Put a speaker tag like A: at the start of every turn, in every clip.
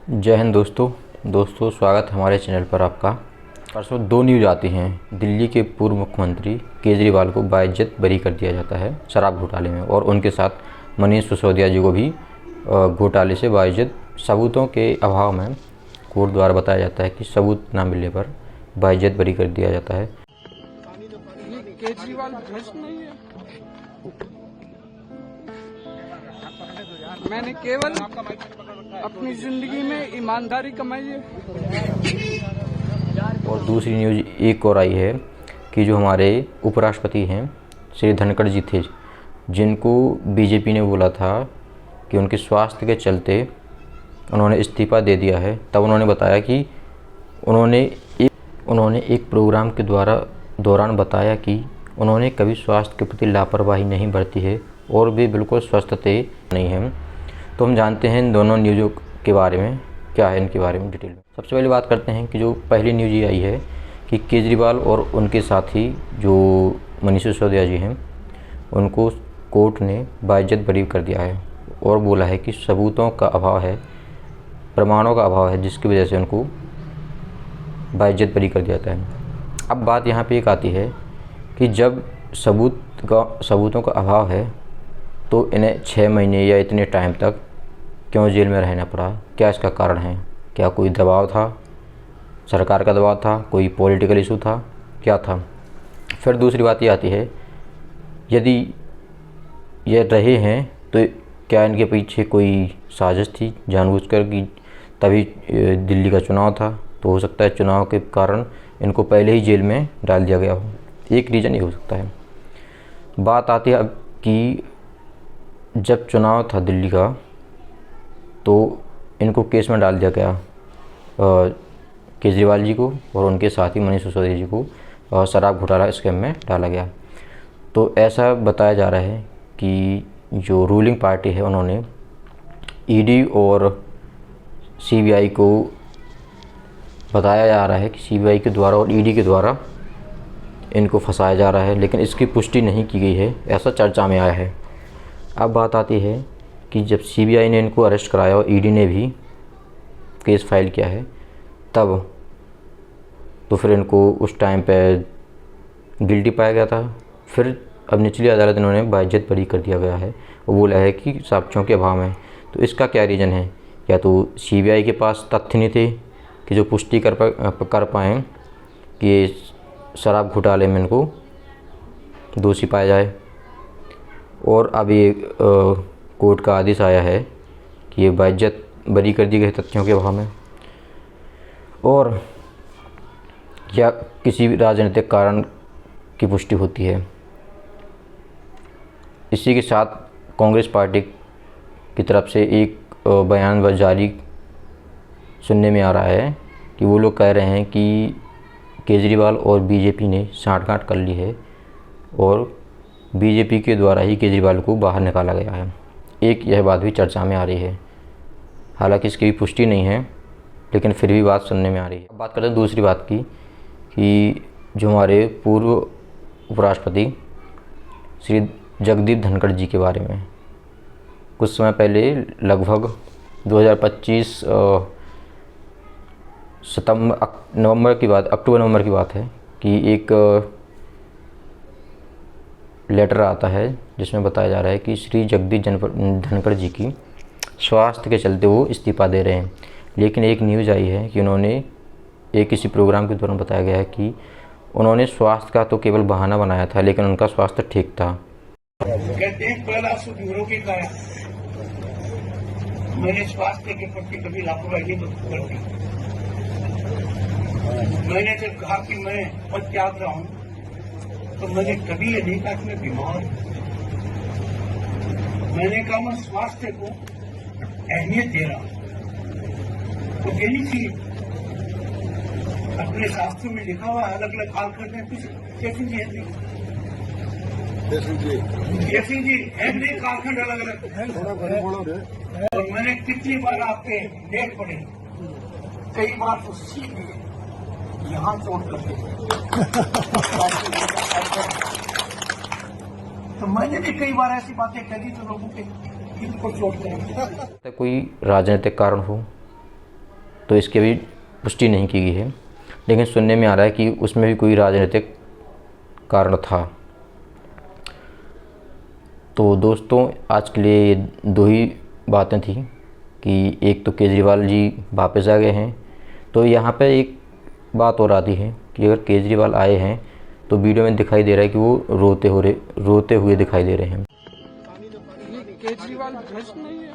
A: जय हिंद दोस्तों स्वागत है हमारे चैनल पर आपका। परसों दो न्यूज़ आती हैं। दिल्ली के पूर्व मुख्यमंत्री केजरीवाल को बाइज्जत बरी कर दिया जाता है शराब घोटाले में, और उनके साथ मनीष सिसोदिया जी को भी घोटाले से बाइज्जत सबूतों के अभाव में कोर्ट द्वारा बताया जाता है कि सबूत न मिलने पर बाइज्जत बरी कर दिया जाता है।
B: केजरीवाल भ्रष्ट नहीं है। मैंने केवल अपनी जिंदगी में ईमानदारी कमाई है।
A: और दूसरी न्यूज़ एक और आई है कि जो हमारे उपराष्ट्रपति हैं श्री धनखड़ जी थे, जिनको बीजेपी ने बोला था कि उनके स्वास्थ्य के चलते उन्होंने इस्तीफ़ा दे दिया है, तब उन्होंने बताया कि उन्होंने एक प्रोग्राम के दौरान बताया कि उन्होंने कभी स्वास्थ्य के प्रति लापरवाही नहीं बरती है और वे बिल्कुल स्वस्थ थे नहीं हैं। तो हम जानते हैं इन दोनों न्यूज़ों के बारे में, क्या है इनके बारे में डिटेल में। सबसे पहले बात करते हैं कि जो पहली न्यूज़ ये आई है कि केजरीवाल और उनके साथी जो मनीष सिसोदिया जी हैं, उनको कोर्ट ने बाइज्जत बरी कर दिया है और बोला है कि सबूतों का अभाव है, प्रमाणों का अभाव है, जिसकी वजह से उनको बाइज्जत बरी कर दिया जाता है। अब बात यहाँ पे एक आती है कि जब सबूतों का अभाव है तो इन्हें 6 महीने या इतने टाइम तक क्यों जेल में रहना पड़ा? क्या इसका कारण है? क्या कोई दबाव था, सरकार का दबाव था, कोई पॉलिटिकल इशू था, क्या था? फिर दूसरी बात ये आती है, यदि ये रहे हैं तो क्या इनके पीछे कोई साजिश थी जानबूझकर कि तभी दिल्ली का चुनाव था, तो हो सकता है चुनाव के कारण इनको पहले ही जेल में डाल दिया गया हो। एक रीज़न ये हो सकता है। बात आती है अब कि जब चुनाव था दिल्ली का तो इनको केस में डाल दिया गया, केजरीवाल जी को और उनके साथी मनीष सिसोदिया जी को शराब घोटाला स्कैम में डाला गया। तो ऐसा बताया जा रहा है कि जो रूलिंग पार्टी है उन्होंने ईडी और सीबीआई को बताया जा रहा है कि सीबीआई के द्वारा और ईडी के द्वारा इनको फंसाया जा रहा है, लेकिन इसकी पुष्टि नहीं की गई है, ऐसा चर्चा में आया है। अब बात आती है कि जब सीबीआई ने इनको अरेस्ट कराया और ईडी ने भी केस फाइल किया है, तब तो फिर इनको उस टाइम पे गिल्टी पाया गया था। फिर अब निचली अदालत इन्होंने बाइज्जत बरी कर दिया गया है और बोला है कि साक्ष्यों के अभाव में। तो इसका क्या रीज़न है? या तो सीबीआई के पास तथ्य नहीं थे कि जो पुष्टि कर पाएँ कि शराब घोटाले में इनको दोषी पाया जाए, और अब ये कोर्ट का आदेश आया है कि ये बाइज्जत बरी कर दी गई तथ्यों के अभाव में, और या किसी भी राजनीतिक कारण की पुष्टि होती है। इसी के साथ कांग्रेस पार्टी की तरफ से एक बयान जारी सुनने में आ रहा है कि वो लोग कह रहे हैं कि केजरीवाल और बीजेपी ने साठगांठ कर ली है और बीजेपी के द्वारा ही केजरीवाल को बाहर निकाला गया है। एक यह बात भी चर्चा में आ रही है, हालांकि इसकी पुष्टि नहीं है, लेकिन फिर भी बात सुनने में आ रही है। अब बात करते हैं दूसरी बात की कि जो हमारे पूर्व उपराष्ट्रपति श्री जगदीप धनखड़ जी के बारे में कुछ समय पहले लगभग 2025 अक्टूबर नवंबर की बात है कि एक लेटर आता है जिसमें बताया जा रहा है कि श्री जगदीप धनखड़ जी की स्वास्थ्य के चलते वो इस्तीफ़ा दे रहे हैं। लेकिन एक न्यूज़ आई है कि उन्होंने किसी प्रोग्राम के दौरान बताया गया है कि उन्होंने स्वास्थ्य का तो केवल बहाना बनाया था, लेकिन उनका स्वास्थ्य ठीक था।
C: मैंने स्वास्थ्य के प्रति कभी लापरवाही नहीं करती। मैंने जब कहा कि मैं पद त्याग रहा हूं तो मैंने कभी ये नहीं कहा कि मैं बीमार हूं। मैंने कहा मैं स्वास्थ्य को अहमियत दे रहा हूं, तो देनी चाहिए। अपने शास्त्रों में लिखा हुआ अलग अलग कालखंड में कुछ कैसी जी है नहीं, कालखंड अलग अलग। और मैंने कितनी बार आपके लेख पढ़े, कई बार तो सीख लिए यहाँ छोड़ करके। तो मैंने भी कई बार ऐसी बातें कही तो लोगों के दिल को चोट करेंगे।
A: कोई राजनीतिक कारण हो तो इसकी अभी पुष्टि नहीं की गई है, लेकिन सुनने में आ रहा है कि उसमें भी कोई राजनीतिक कारण था। तो दोस्तों आज के लिए ये 2 ही बातें थी कि एक तो केजरीवाल जी वापस आ गए हैं, तो यहाँ पे एक बात और आती है कि अगर केजरीवाल आए हैं तो वीडियो में दिखाई दे रहा है कि वो रोते हुए दिखाई दे रहे हैं।
B: ये केजरीवाल भ्रष्ट नहीं है।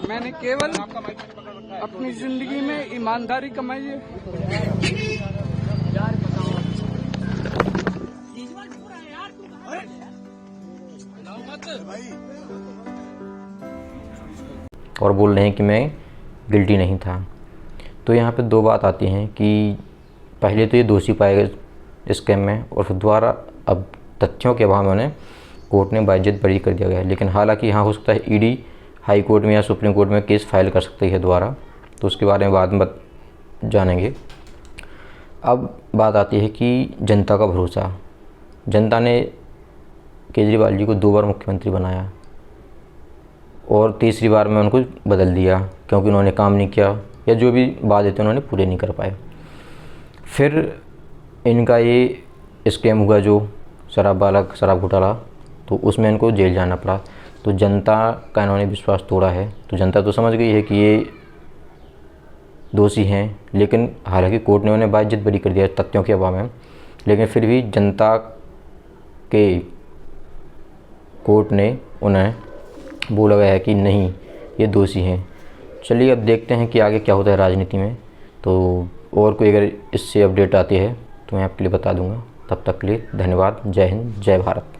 B: मैंने केवल अपनी जिंदगी में ईमानदारी कमाई है।
A: और बोल रहे हैं कि मैं गिल्टी नहीं था। तो यहाँ पे 2 बात आती हैं कि पहले तो ये दोषी पाए गए स्कैम में, और फिर दोबारा अब तथ्यों के अभाव में उन्हें कोर्ट ने बाइज्जत बरी कर दिया गया है। लेकिन हालांकि यहाँ हो सकता है ईडी हाई कोर्ट में या सुप्रीम कोर्ट में केस फाइल कर सकती है दोबारा, तो उसके बारे में बाद में जानेंगे। अब बात आती है कि जनता का भरोसा। जनता ने केजरीवाल जी को 2 बार मुख्यमंत्री बनाया और तीसरी बार में उनको बदल दिया क्योंकि उन्होंने काम नहीं किया या जो भी वादे थे उन्होंने पूरे नहीं कर पाए। फिर इनका ये स्कैम हुआ जो शराब घोटाला, तो उसमें इनको जेल जाना पड़ा। तो जनता का इन्होंने विश्वास तोड़ा है। तो जनता तो समझ गई है कि ये दोषी हैं, लेकिन हालांकि कोर्ट ने उन्हें बाइज्जत बरी कर दिया तथ्यों के अभाव में, लेकिन फिर भी जनता के कोर्ट ने उन्हें बोला गया है कि नहीं ये दोषी हैं। चलिए अब देखते हैं कि आगे क्या होता है राजनीति में। तो और कोई अगर इससे अपडेट आती है तो मैं आपके लिए बता दूंगा। तब तक के लिए धन्यवाद। जय हिंद, जय भारत।